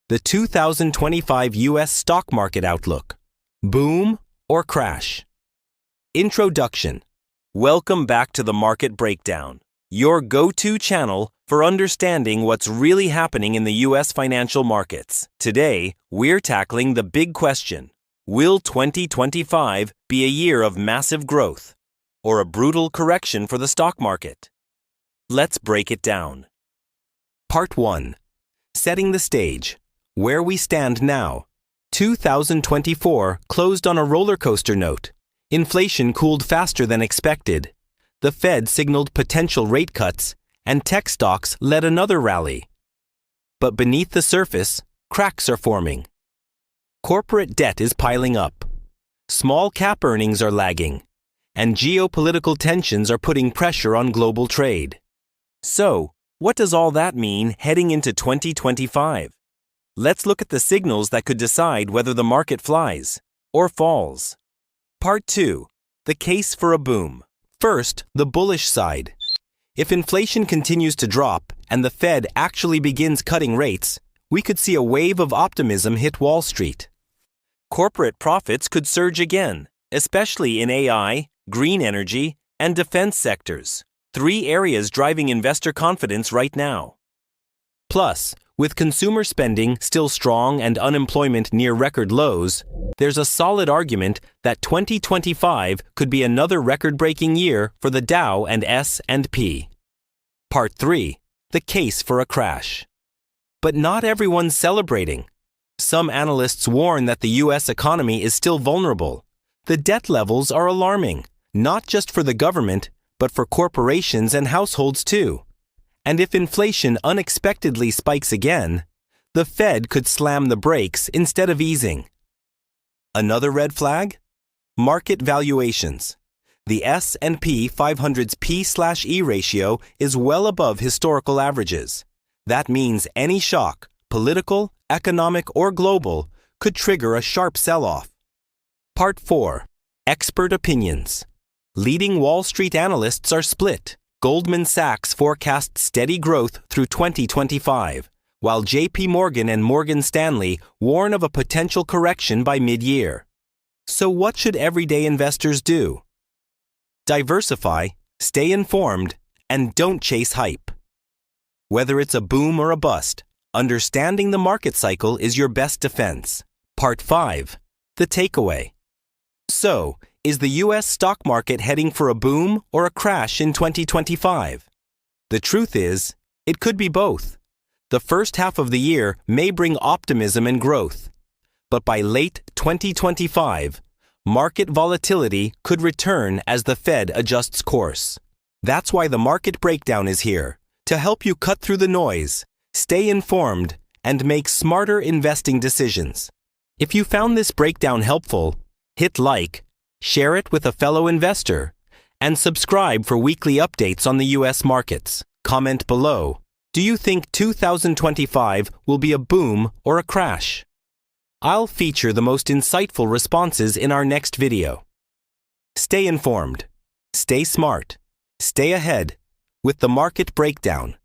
The 2025 U.S. Stock Market Outlook. Boom or crash? Introduction. Welcome back to the Market Breakdown, your go-to channel for understanding what's really happening in the U.S. financial markets. Today, we're tackling the big question: will 2025 be a year of massive growth or a brutal correction for the stock market? Let's break it down. Part 1. Setting the stage. Where we stand now. 2024 closed on a roller coaster note. Inflation cooled faster than expected. The Fed signaled potential rate cuts, and tech stocks led another rally. But beneath the surface, cracks are forming. Corporate debt is piling up. Small cap earnings are lagging, and geopolitical tensions are putting pressure on global trade. So, what does all that mean heading into 2025? Let's look at the signals that could decide whether the market flies or falls. Part 2. The case for a boom. First, the bullish side. If inflation continues to drop and the Fed actually begins cutting rates, we could see a wave of optimism hit Wall Street. Corporate profits could surge again, especially in AI, green energy, and defense sectors, 3 areas driving investor confidence right now. Plus, with consumer spending still strong and unemployment near record lows, there's a solid argument that 2025 could be another record-breaking year for the Dow and S&P. Part 3. The case for a crash. But not everyone's celebrating. Some analysts warn that the U.S. economy is still vulnerable. The debt levels are alarming, not just for the government, but for corporations and households too. And if inflation unexpectedly spikes again, the Fed could slam the brakes instead of easing. Another red flag? Market valuations. The S&P 500's P/E ratio is well above historical averages. That means any shock, political, economic, or global, could trigger a sharp sell-off. Part 4. Expert opinions. Leading Wall Street analysts are split. Goldman Sachs forecasts steady growth through 2025, while J.P. Morgan and Morgan Stanley warn of a potential correction by mid-year. So what should everyday investors do? Diversify, stay informed, and don't chase hype. Whether it's a boom or a bust, understanding the market cycle is your best defense. Part 5. The takeaway. So, is the U.S. stock market heading for a boom or a crash in 2025? The truth is, it could be both. The first half of the year may bring optimism and growth. But by late 2025, market volatility could return as the Fed adjusts course. That's why the Market Breakdown is here, to help you cut through the noise, stay informed, and make smarter investing decisions. If you found this breakdown helpful, hit like, share it with a fellow investor, and subscribe for weekly updates on the U.S. markets. Comment below. Do you think 2025 will be a boom or a crash? I'll feature the most insightful responses in our next video. Stay informed, stay smart, stay ahead with the Market Breakdown.